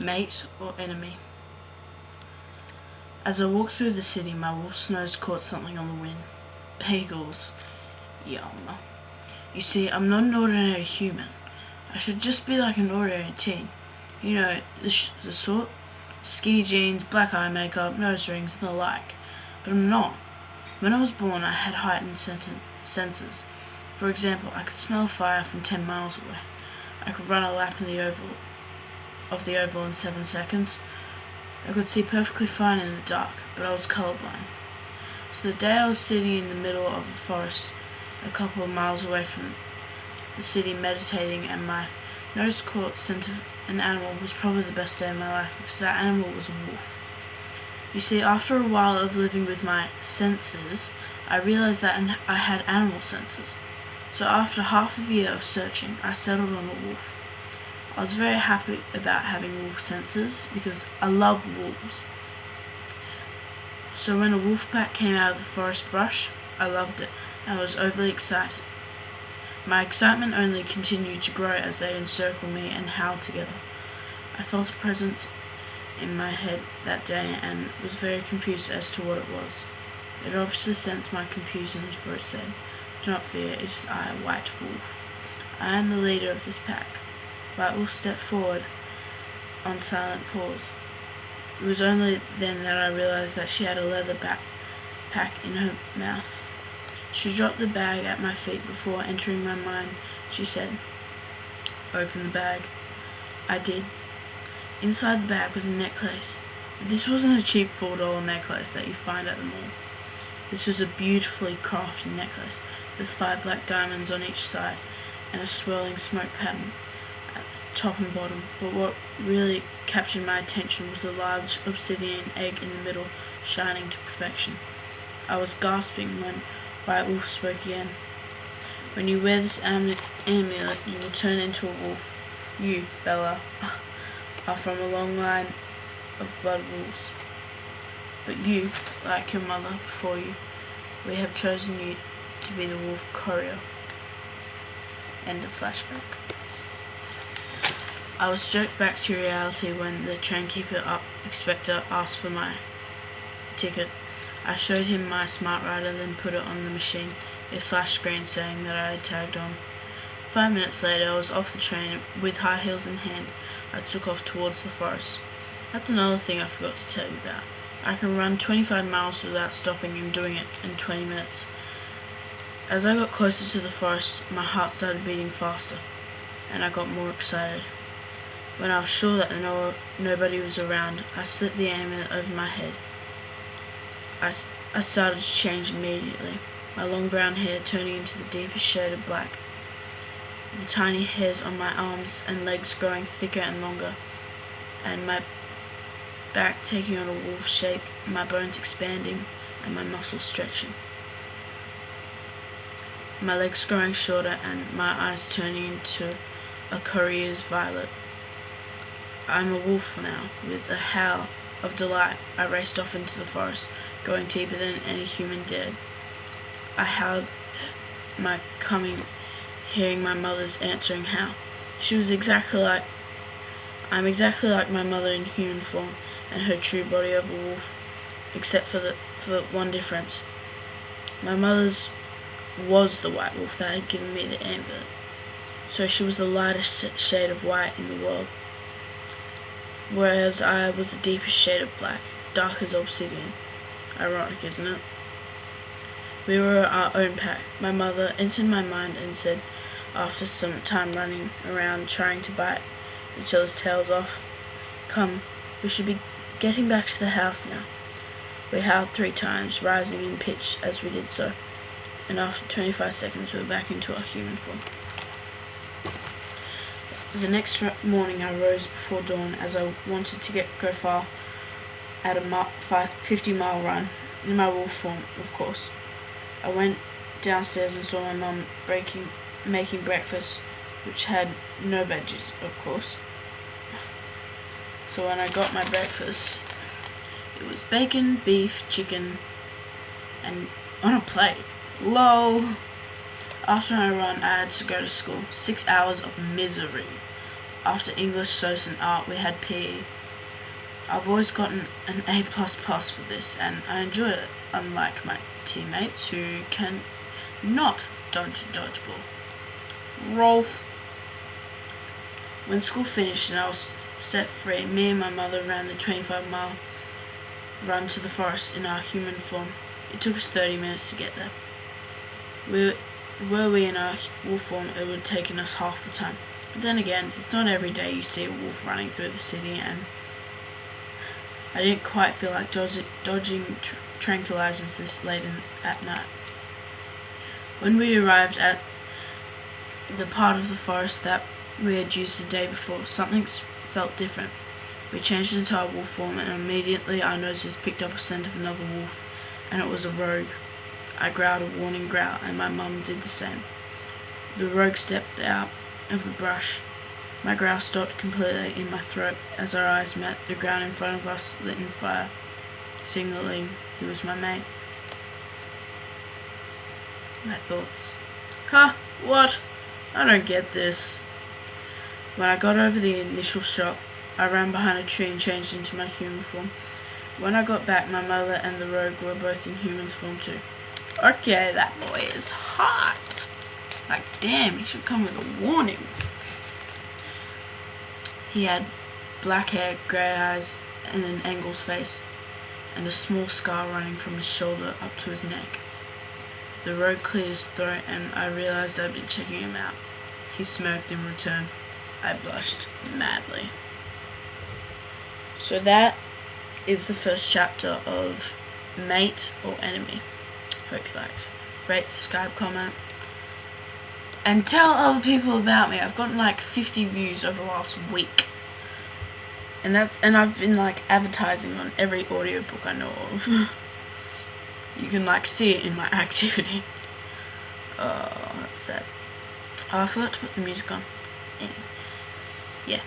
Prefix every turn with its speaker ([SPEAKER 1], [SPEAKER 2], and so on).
[SPEAKER 1] Mate or enemy? As I walked through the city, my wolf's nose caught something on the wind. Bagels. Yum. You see, I'm not an ordinary human. I should just be like an ordinary teen. You know, the sort. Skinny jeans, black eye makeup, nose rings, and the like. But I'm not. When I was born, I had heightened senses. For example, I could smell fire from 10 miles away. I could run a lap in the oval in 7 seconds. I could see perfectly fine in the dark, but I was colorblind. So the day I was sitting in the middle of a forest a couple of miles away from the city meditating and my nose caught scent of an animal was probably the best day of my life because that animal was a wolf. You see, after a while of living with my senses, I realized that I had animal senses. So after half a year of searching, I settled on a wolf. I was very happy about having wolf senses because I love wolves. So when a wolf pack came out of the forest brush, I loved it and was overly excited. My excitement only continued to grow as they encircled me and howled together. I felt a presence in my head that day and was very confused as to what it was. It obviously sensed my confusion, for it said, "Do not fear, it is I, White Wolf. I am the leader of this pack." White Wolf stepped forward on silent paws. It was only then that I realized that she had a leather backpack in her mouth. She dropped the bag at my feet before entering my mind. She said, "Open the bag." I did. Inside the bag was a necklace. This wasn't a cheap $4 necklace that you find at the mall. This was a beautifully crafted necklace with 5 black diamonds on each side and a swirling smoke pattern at the top and bottom. But what really captured my attention was the large obsidian egg in the middle, shining to perfection. I was gasping when White Wolf spoke again. "When you wear this amulet, you will turn into a wolf. You, Bella, are from a long line of blood wolves. But you, like your mother before you, we have chosen you to be the wolf courier." End of flashback. I was jerked back to reality when the trainkeeper inspector asked for my ticket. I showed him my smart rider, then put it on the machine. It flashed green saying that I had tagged on. 5 minutes later, I was off the train. With high heels in hand, I took off towards the forest. That's another thing I forgot to tell you about. I can run 25 miles without stopping and doing it in 20 minutes. As I got closer to the forest, my heart started beating faster, and I got more excited. When I was sure that nobody was around, I slipped the amulet over my head. I started to change immediately, my long brown hair turning into the deepest shade of black, the tiny hairs on my arms and legs growing thicker and longer, and my back taking on a wolf shape, my bones expanding and my muscles stretching. My legs growing shorter and my eyes turning into a courier's violet. I'm a wolf now. With a howl of delight, I raced off into the forest, going deeper than any human dared. I howled my coming, hearing my mother's answering howl. I'm exactly like my mother in human form and her true body of a wolf, except for one difference. My mother's was the white wolf that had given me the amulet, so she was the lightest shade of white in the world, whereas I was the deepest shade of black, dark as obsidian. Ironic, isn't it? We were our own pack. My mother entered my mind and said, after some time running around trying to bite each other's tails off, "Come, we should be getting back to the house now." We howled 3 times, rising in pitch as we did so, and after 25 seconds we were back into our human form. The next morning I rose before dawn as I wanted to go far at a 50-mile run, in my wolf form, of course. I went downstairs and saw my mum making breakfast, which had no veggies, of course. So when I got my breakfast, it was bacon, beef, chicken, and on a plate. Lol. After my run, I had to go to school. 6 hours of misery. After English, social and art, we had PE. I've always gotten an A++ for this, and I enjoy it, unlike my teammates who can not dodge a dodgeball. Rolf. When school finished and I was set free, me and my mother ran the 25-mile run to the forest in our human form. It took us 30 minutes to get there. Were we in our wolf form, it would have taken us half the time. But then again, it's not every day you see a wolf running through the city, and I didn't quite feel like dodging tranquilizers this late at night. When we arrived at the part of the forest that we had used the day before, something felt different. We changed into our wolf form, and immediately our noses picked up a scent of another wolf, and it was a rogue. I growled a warning growl, and my mum did the same. The rogue stepped out of the brush. My growl stopped completely in my throat as our eyes met. The ground in front of us lit in fire, signaling he was my mate. My thoughts. Huh? What? I don't get this. When I got over the initial shock, I ran behind a tree and changed into my human form. When I got back, my mother and the rogue were both in human's form too. Okay, that boy is hot. Like, damn, he should come with a warning. He had black hair, grey eyes, and an angle's face, and a small scar running from his shoulder up to his neck. The rogue cleared his throat, and I realized I'd been checking him out. He smirked in return. I blushed madly. So that is the first chapter of Mate or Enemy. Hope you liked. Rate, subscribe, comment, and tell other people about me. I've gotten like 50 views over the last week. And I've been like advertising on every audiobook I know of. You can like see it in my activity. Oh, that's sad. I forgot to put the music on. Anyway, yeah.